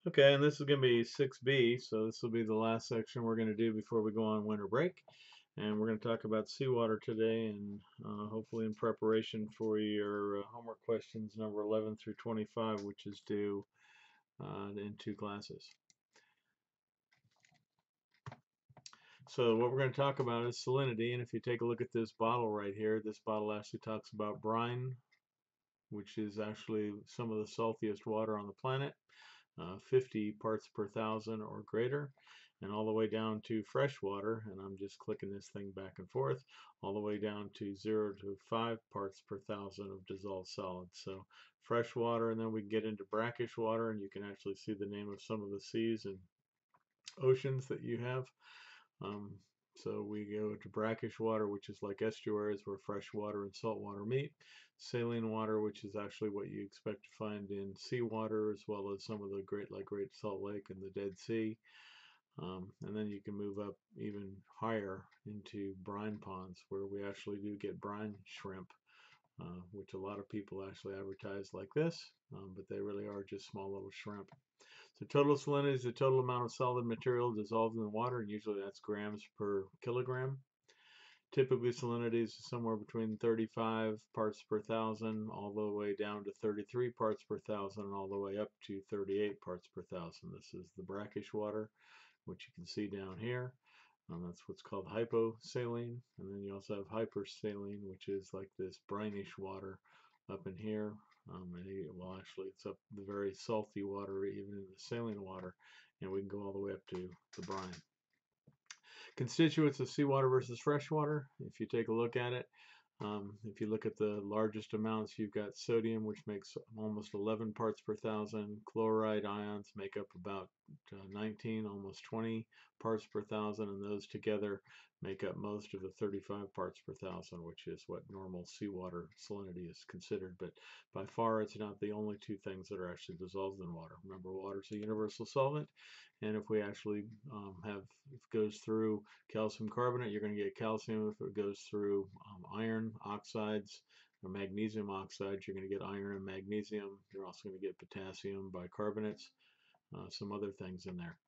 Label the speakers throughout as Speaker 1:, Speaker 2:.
Speaker 1: Okay, and this is going to be 6B, so this will be the last section we're going to do before we go on winter break. And we're going to talk about seawater today, and hopefully in preparation for your homework questions number 11 through 25, which is due in 2 classes. So what we're going to talk about is salinity, and if you take a look at this bottle right here, this bottle actually talks about brine, which is actually some of the saltiest water on the planet. 50 parts per thousand or greater, and all the way down to fresh water, and I'm just clicking this thing back and forth, all the way down to 0 to 5 parts per thousand of dissolved solids. So fresh water, and then we get into brackish water, and you can actually see the name of some of the seas and oceans that you have. Um, so we go to brackish water, which is like estuaries where fresh water and salt water meet. Saline water, which is actually what you expect to find in seawater, as well as some of the Great Salt Lake and the Dead Sea. And then you can move up even higher into brine ponds, where we actually do get brine shrimp, which a lot of people actually advertise like this, but they really are just small little shrimp. So total salinity is the total amount of solid material dissolved in the water, and usually that's grams per kilogram. Typically, salinity is somewhere between 35 parts per thousand all the way down to 33 parts per thousand and all the way up to 38 parts per thousand. This is the brackish water, which you can see down here. That's what's called hyposaline. And then you also have hypersaline, which is like this brinish water up in here. Well, actually, it's up the very salty water, even in the saline water, and we can go all the way up to the brine. Constituents of seawater versus freshwater, if you take a look at it, if you look at the largest amounts, you've got sodium, which makes almost 11 parts per thousand. Chloride ions make up about 19, almost 20 parts per thousand, and those together make up most of the 35 parts per thousand, which is what normal seawater salinity is considered. But by far, it's not the only two things that are actually dissolved in water. Remember, water is a universal solvent, and if we actually if it goes through calcium carbonate, you're going to get calcium. If it goes through iron oxides or magnesium oxides, you're going to get iron and magnesium. You're also going to get potassium bicarbonates, some other things in there.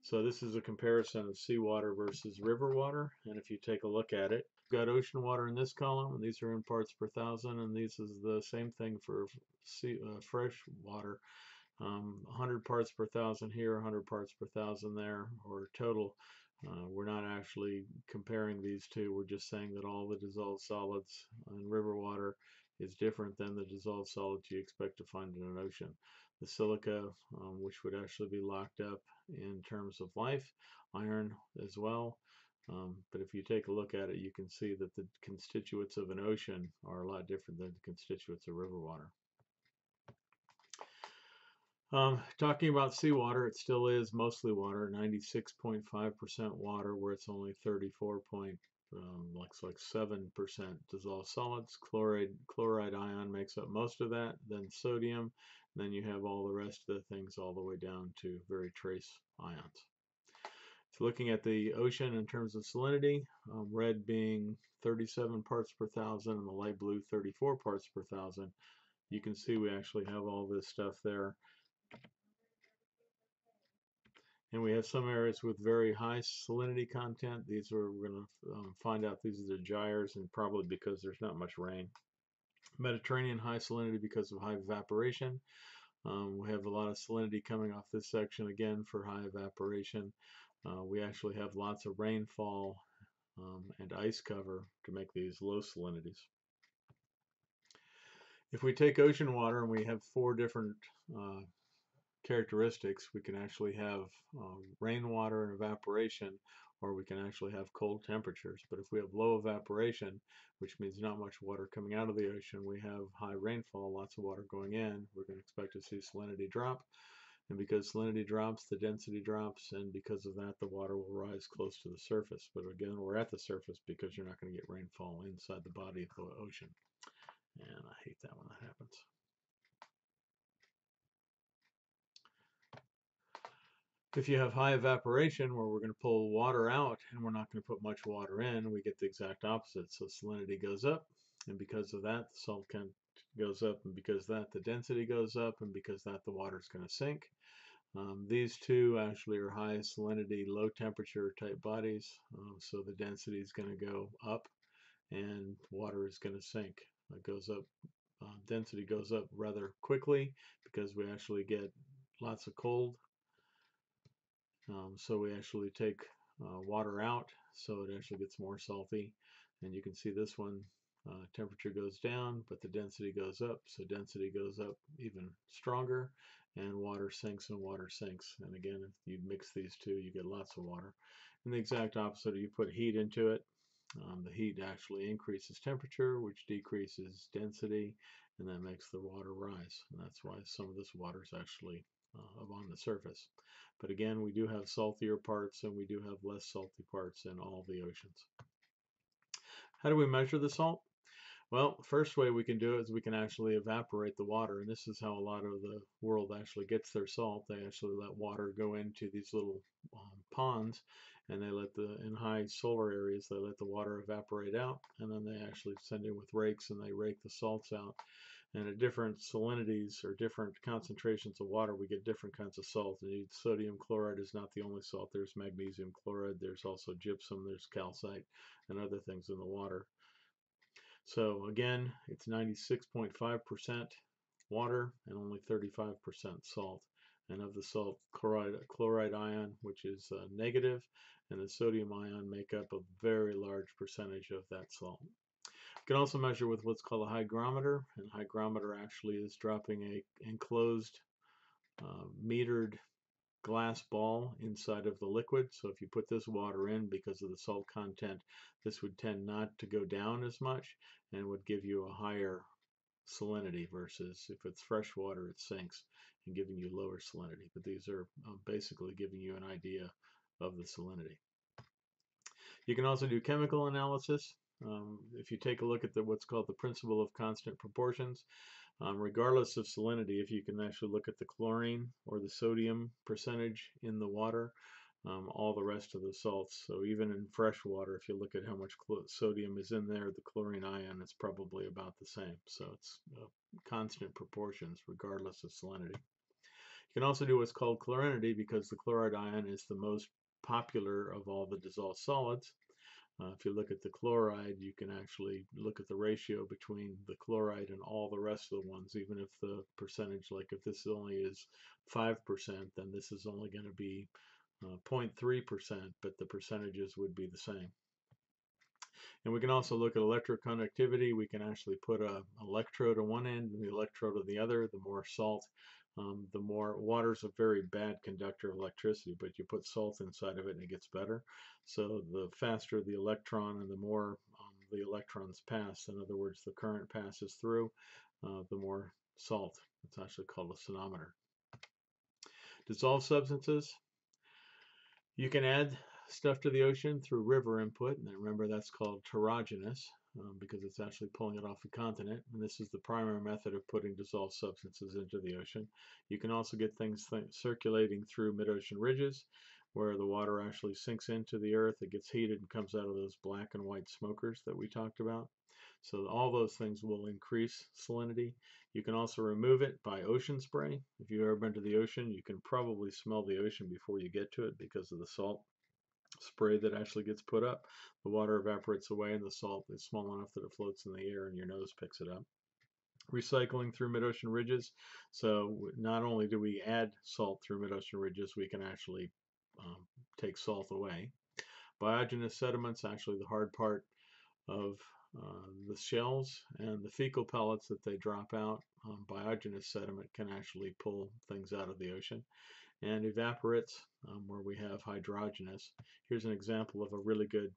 Speaker 1: So this is a comparison of seawater versus river water, and if you take a look at it, we've got ocean water in this column, and these are in parts per thousand, and this is the same thing for fresh water. 100 parts per thousand here, 100 parts per thousand there, or total. We're not actually comparing these two. We're just saying that all the dissolved solids in river water is different than the dissolved solids you expect to find in an ocean. The silica, which would actually be locked up in terms of life, iron as well. But if you take a look at it, you can see that the constituents of an ocean are a lot different than the constituents of river water. Talking about seawater, it still is mostly water, 96.5% water, where it's only 34 point, like 7% dissolved solids. Chloride ion makes up most of that, then sodium, then you have all the rest of the things all the way down to very trace ions. So looking at the ocean in terms of salinity, red being 37 parts per thousand and the light blue 34 parts per thousand, you can see we actually have all this stuff there. And we have some areas with very high salinity content. These are, we're going to find out these are the gyres, and probably because there's not much rain. Mediterranean high salinity because of high evaporation. We have a lot of salinity coming off this section again for high evaporation. We actually have lots of rainfall and ice cover to make these low salinities. If we take ocean water and we have 4 different characteristics, we can actually have rainwater and evaporation, or we can actually have cold temperatures. But if we have low evaporation, which means not much water coming out of the ocean, we have high rainfall, lots of water going in, we're going to expect to see salinity drop. And because salinity drops, the density drops, and because of that, the water will rise close to the surface. But again, we're at the surface because you're not going to get rainfall inside the body of the ocean. And I hate that when that happens. If you have high evaporation where we're going to pull water out and we're not going to put much water in, we get the exact opposite. So salinity goes up, and because of that, the salt content goes up, and because of that, the density goes up, and because of that, the water is going to sink. These two actually are high salinity, low temperature type bodies, so the density is going to go up and water is going to sink. It goes up, density goes up rather quickly because we actually get lots of cold. So we actually take water out, so it actually gets more salty. And you can see this one, temperature goes down, but the density goes up. So density goes up even stronger, and water sinks and water sinks. And again, if you mix these two, you get lots of water. And the exact opposite, you put heat into it, the heat actually increases temperature, which decreases density, and that makes the water rise. And that's why some of this water is actually up on the surface. But again, we do have saltier parts and we do have less salty parts in all the oceans. How do we measure the salt? Well, the first way we can do it is we can actually evaporate the water, and this is how a lot of the world actually gets their salt. They actually let water go into these little ponds, and they let in high solar areas, they let the water evaporate out, and then they actually send in with rakes and they rake the salts out. And at different salinities or different concentrations of water, we get different kinds of salt. And sodium chloride is not the only salt. There's magnesium chloride, there's also gypsum, there's calcite, and other things in the water. So again, it's 96.5% water and only 35% salt. And of the salt, chloride ion, which is negative, and the sodium ion make up a very large percentage of that salt. You can also measure with what's called a hygrometer, and a hygrometer actually is dropping a enclosed metered glass ball inside of the liquid. So if you put this water in, because of the salt content, this would tend not to go down as much and would give you a higher salinity versus if it's fresh water, it sinks and giving you lower salinity. But these are basically giving you an idea of the salinity. You can also do chemical analysis. If you take a look at what's called the principle of constant proportions, regardless of salinity, if you can actually look at the chlorine or the sodium percentage in the water, all the rest of the salts. So even in fresh water, if you look at how much sodium is in there, the chlorine ion is probably about the same. So it's constant proportions regardless of salinity. You can also do what's called chlorinity because the chloride ion is the most popular of all the dissolved solids. If you look at the chloride, you can actually look at the ratio between the chloride and all the rest of the ones, even if the percentage, like if this only is 5%, then this is only going to be 0.3%, but the percentages would be the same. And we can also look at electroconductivity. We can actually put an electrode on one end and the electrode on the other. The more salt, the more water's a very bad conductor of electricity, but you put salt inside of it and it gets better. So the faster the electron and the more the electrons pass, in other words, the current passes through, the more salt. It's actually called a sonometer. Dissolved substances. You can add stuff to the ocean through river input, and remember that's called pterogenous because it's actually pulling it off the continent, and this is the primary method of putting dissolved substances into the ocean. You can also get things circulating through mid-ocean ridges where the water actually sinks into the earth, it gets heated and comes out of those black and white smokers that we talked about. So all those things will increase salinity. You can also remove it by ocean spray. If you've ever been to the ocean, you can probably smell the ocean before you get to it because of the salt spray that actually gets put up. The water evaporates away and the salt is small enough that it floats in the air and your nose picks it up. Recycling through mid-ocean ridges. So not only do we add salt through mid-ocean ridges, we can actually take salt away. Biogenous sediments, actually the hard part of the shells and the fecal pellets that they drop out. Biogenous sediment can actually pull things out of the ocean. And evaporates, where we have hydrogenous. Here's an example of a really good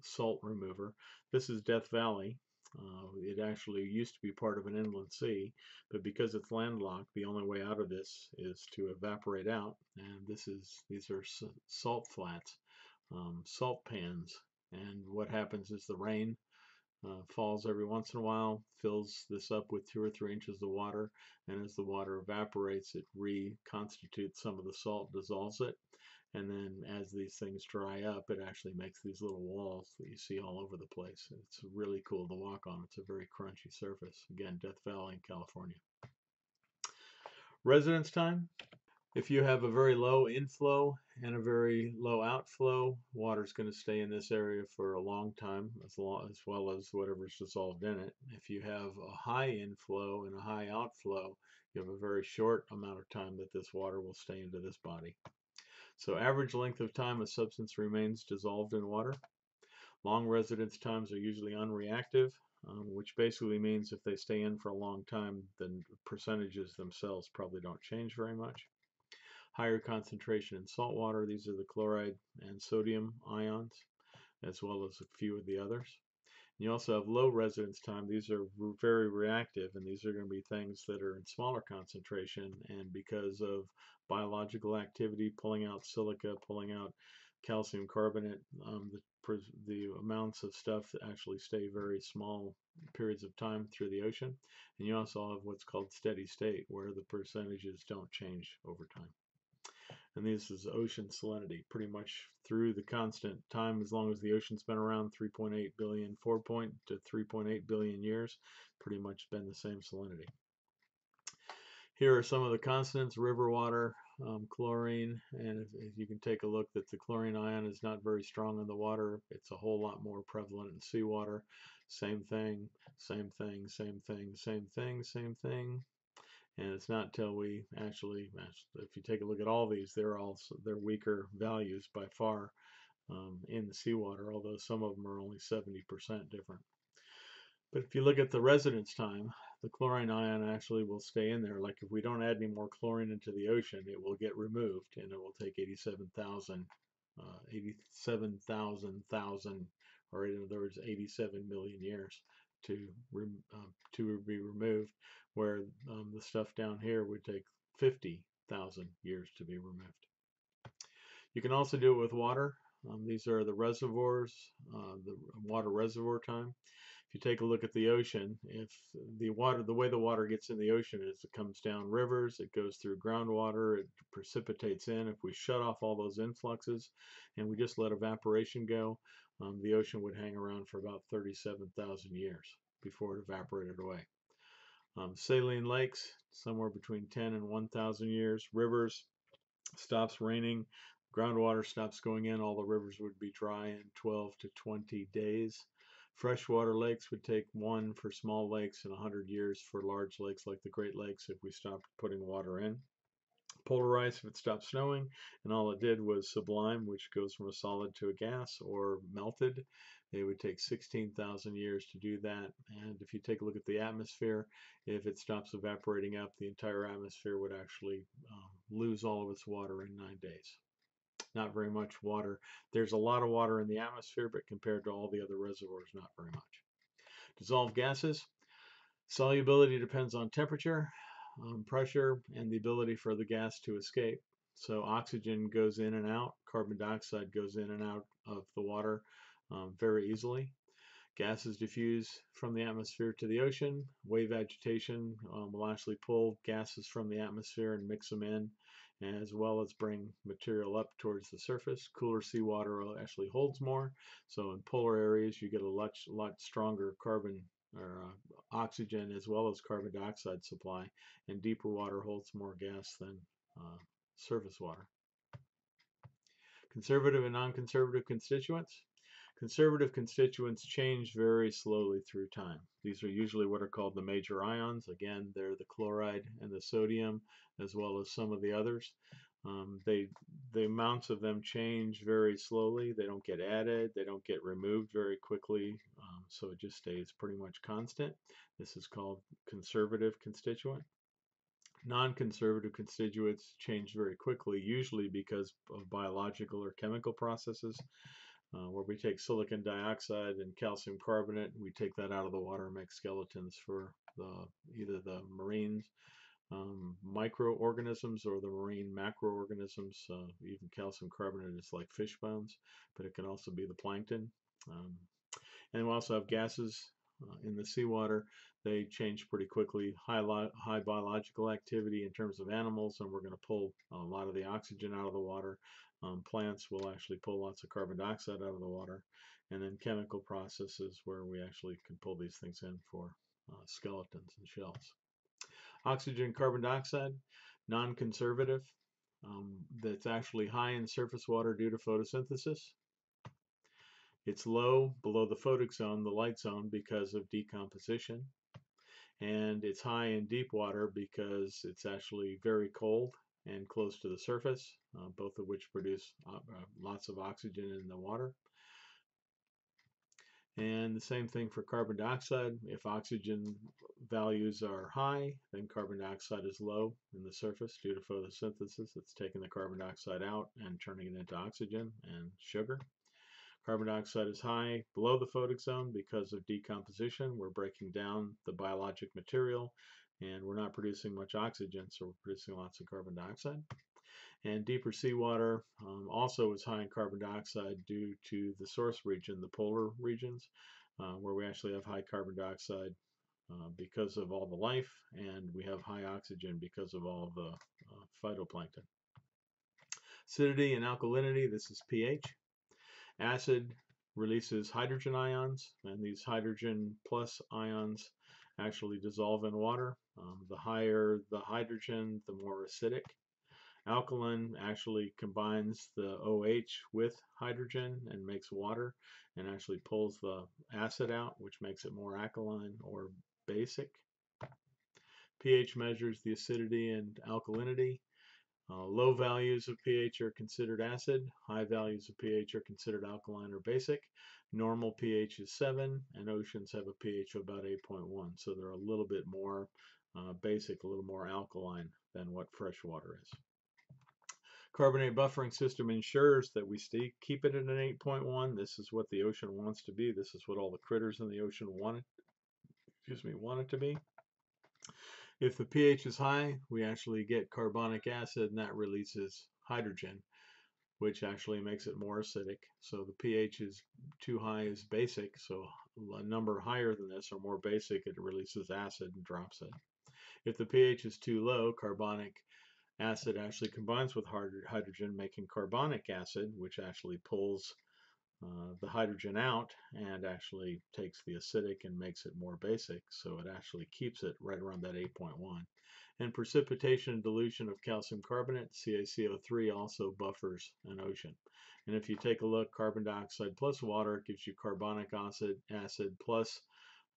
Speaker 1: salt remover. This is Death Valley. It actually used to be part of an inland sea, but because it's landlocked, the only way out of this is to evaporate out. And these are salt flats, salt pans. And what happens is the rain falls every once in a while, fills this up with 2 or 3 inches of water, and as the water evaporates, it reconstitutes some of the salt, dissolves it, and then as these things dry up, it actually makes these little walls that you see all over the place. It's really cool to walk on. It's a very crunchy surface. Again, Death Valley in California. Residence time. If you have a very low inflow and a very low outflow, water is going to stay in this area for a long time, as well as whatever's dissolved in it. If you have a high inflow and a high outflow, you have a very short amount of time that this water will stay into this body. So average length of time a substance remains dissolved in water. Long residence times are usually unreactive, which basically means if they stay in for a long time, then percentages themselves probably don't change very much. Higher concentration in salt water, these are the chloride and sodium ions, as well as a few of the others. You also have low residence time. These are very reactive, and these are going to be things that are in smaller concentration, and because of biological activity, pulling out silica, pulling out calcium carbonate, the amounts of stuff that actually stay very small periods of time through the ocean. And you also have what's called steady state, where the percentages don't change over time. And this is ocean salinity, pretty much through the constant time, as long as the ocean's been around 3.8 billion, 4 to 3.8 billion years, pretty much been the same salinity. Here are some of the constants: river water, chlorine, and if you can take a look that the chlorine ion is not very strong in the water. It's a whole lot more prevalent in seawater. Same thing, same thing, same thing, same thing, same thing. And it's not until we actually, if you take a look at all these, they're weaker values by far in the seawater, although some of them are only 70% different. But if you look at the residence time, the chlorine ion actually will stay in there. Like if we don't add any more chlorine into the ocean, it will get removed, and it will take 87,000, or in other words, 87 million years to be removed, where the stuff down here would take 50,000 years to be removed. You can also do it with water. These are the reservoirs, the water reservoir time. If you take a look at the ocean, if the way the water gets in the ocean is it comes down rivers, it goes through groundwater, it precipitates in. If we shut off all those influxes and we just let evaporation go, the ocean would hang around for about 37,000 years before it evaporated away. Saline lakes, somewhere between 10 and 1,000 years. Rivers, stops raining, groundwater stops going in, all the rivers would be dry in 12 to 20 days. Freshwater lakes would take one for small lakes and 100 years for large lakes like the Great Lakes if we stopped putting water in. Polar ice, if it stopped snowing and all it did was sublime, which goes from a solid to a gas, or melted, it would take 16,000 years to do that. And if you take a look at the atmosphere, if it stops evaporating up, the entire atmosphere would actually lose all of its water in 9 days. Not very much water. There's a lot of water in the atmosphere, but compared to all the other reservoirs, not very much. Dissolved gases. Solubility depends on temperature, pressure, and the ability for the gas to escape. So oxygen goes in and out, carbon dioxide goes in and out of the water very easily. Gases diffuse from the atmosphere to the ocean. Wave agitation will actually pull gases from the atmosphere and mix them in, as well as bring material up towards the surface. Cooler seawater actually holds more. So in polar areas, you get a lot stronger carbon or oxygen as well as carbon dioxide supply, and deeper water holds more gas than surface water. Conservative and non-conservative constituents. Conservative constituents change very slowly through time. These are usually what are called the major ions. Again, they're the chloride and the sodium, as well as some of the others. The amounts of them change very slowly. They don't get added. They don't get removed very quickly. So it just stays pretty much constant. This is called conservative constituent. Non-conservative constituents change very quickly, usually because of biological or chemical processes. Where we take silicon dioxide and calcium carbonate, we take that out of the water and make skeletons for either the marine microorganisms or the marine macroorganisms. Even calcium carbonate is like fish bones, but it can also be the plankton. And we also have gases in the seawater. They change pretty quickly. High biological activity in terms of animals, and we're going to pull a lot of the oxygen out of the water. Plants will actually pull lots of carbon dioxide out of the water. And then chemical processes where we actually can pull these things in for skeletons and shells. Oxygen and carbon dioxide, non-conservative. that's actually high in surface water due to photosynthesis. It's low below the photic zone, the light zone, because of decomposition. And it's high in deep water because it's actually very cold and close to the surface, both of which produce lots of oxygen in the water. And the same thing for carbon dioxide. If oxygen values are high, then carbon dioxide is low in the surface due to photosynthesis. It's taking the carbon dioxide out and turning it into oxygen and sugar. Carbon dioxide is high below the photic zone because of decomposition. We're breaking down the biologic material and we're not producing much oxygen, so we're producing lots of carbon dioxide. And deeper seawater also is high in carbon dioxide due to the source region, the polar regions, where we actually have high carbon dioxide because of all the life, and we have high oxygen because of all the phytoplankton. Acidity and alkalinity, this is pH. Acid releases hydrogen ions, and these hydrogen plus ions actually dissolve in water. The higher the hydrogen, the more acidic. Alkaline actually combines the OH with hydrogen and makes water and actually pulls the acid out, which makes it more alkaline or basic. pH measures the acidity and alkalinity. Low values of pH are considered acid. High values of pH are considered alkaline or basic. Normal pH is 7, and oceans have a pH of about 8.1. So they're a little bit more basic, a little more alkaline than what freshwater is. Carbonate buffering system ensures that we keep it at an 8.1. This is what the ocean wants to be. This is what all the critters in the ocean want it to be. If the pH is high, we actually get carbonic acid, and that releases hydrogen, which actually makes it more acidic. So the pH is too high is basic, so a number higher than this or more basic, it releases acid and drops it. If the pH is too low, carbonic acid actually combines with hydrogen, making carbonic acid, which actually pulls the hydrogen out and actually takes the acidic and makes it more basic. So it actually keeps it right around that 8.1. And precipitation and dilution of calcium carbonate, CaCO3, also buffers an ocean. And if you take a look, carbon dioxide plus water gives you carbonic acid plus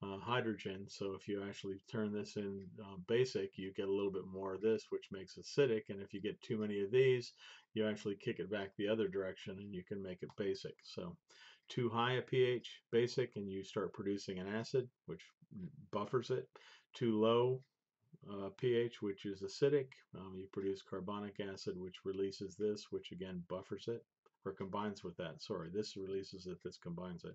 Speaker 1: hydrogen. So if you actually turn this in basic, you get a little bit more of this, which makes acidic. And if you get too many of these, you actually kick it back the other direction and you can make it basic. So too high a pH, basic, and you start producing an acid, which buffers it. Too low pH, which is acidic, you produce carbonic acid, which releases this, which again buffers it, or combines with that. Sorry, this releases it, this combines it.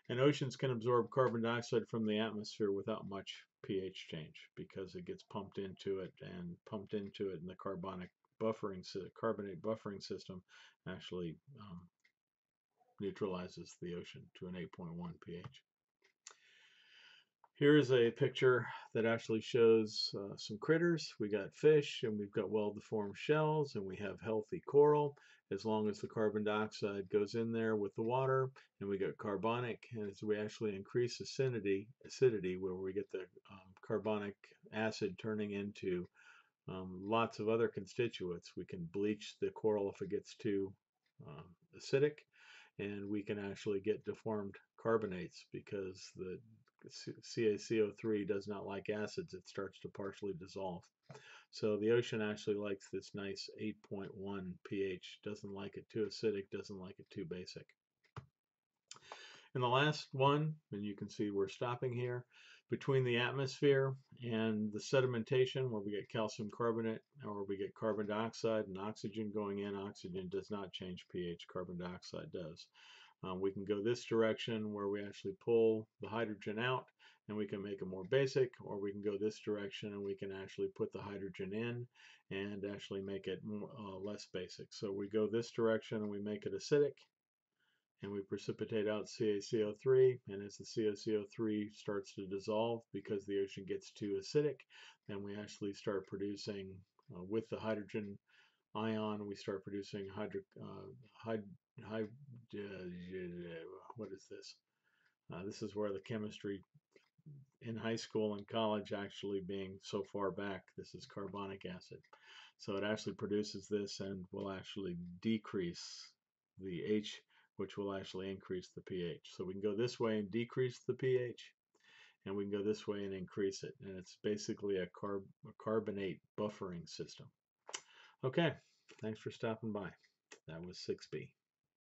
Speaker 1: And oceans can absorb carbon dioxide from the atmosphere without much pH change because it gets pumped into it, and the carbonate buffering system actually neutralizes the ocean to an 8.1 pH. Here is a picture that actually shows some critters. We got fish, and we've got well-deformed shells, and we have healthy coral, as long as the carbon dioxide goes in there with the water, and we get carbonic, and as we actually increase acidity where we get the carbonic acid turning into lots of other constituents. We can bleach the coral if it gets too acidic, and we can actually get deformed carbonates because the CaCO3 does not like acids. It starts to partially dissolve. So the ocean actually likes this nice 8.1 pH. Doesn't like it too acidic, doesn't like it too basic. And the last one, and you can see we're stopping here, between the atmosphere and the sedimentation, where we get calcium carbonate or we get carbon dioxide and oxygen going in, oxygen does not change pH, carbon dioxide does. We can go this direction where we actually pull the hydrogen out and we can make it more basic, or we can go this direction and we can actually put the hydrogen in and actually make it less basic. So we go this direction and we make it acidic, and we precipitate out CaCO3, and as the CaCO3 starts to dissolve because the ocean gets too acidic, then we actually start producing, with the hydrogen ion, we start producing what is this? This is where the chemistry in high school and college actually being so far back. This is carbonic acid. So it actually produces this and will actually decrease the H, which will actually increase the pH. So we can go this way and decrease the pH, and we can go this way and increase it. And it's basically a carbonate buffering system. Okay, thanks for stopping by. That was 6B.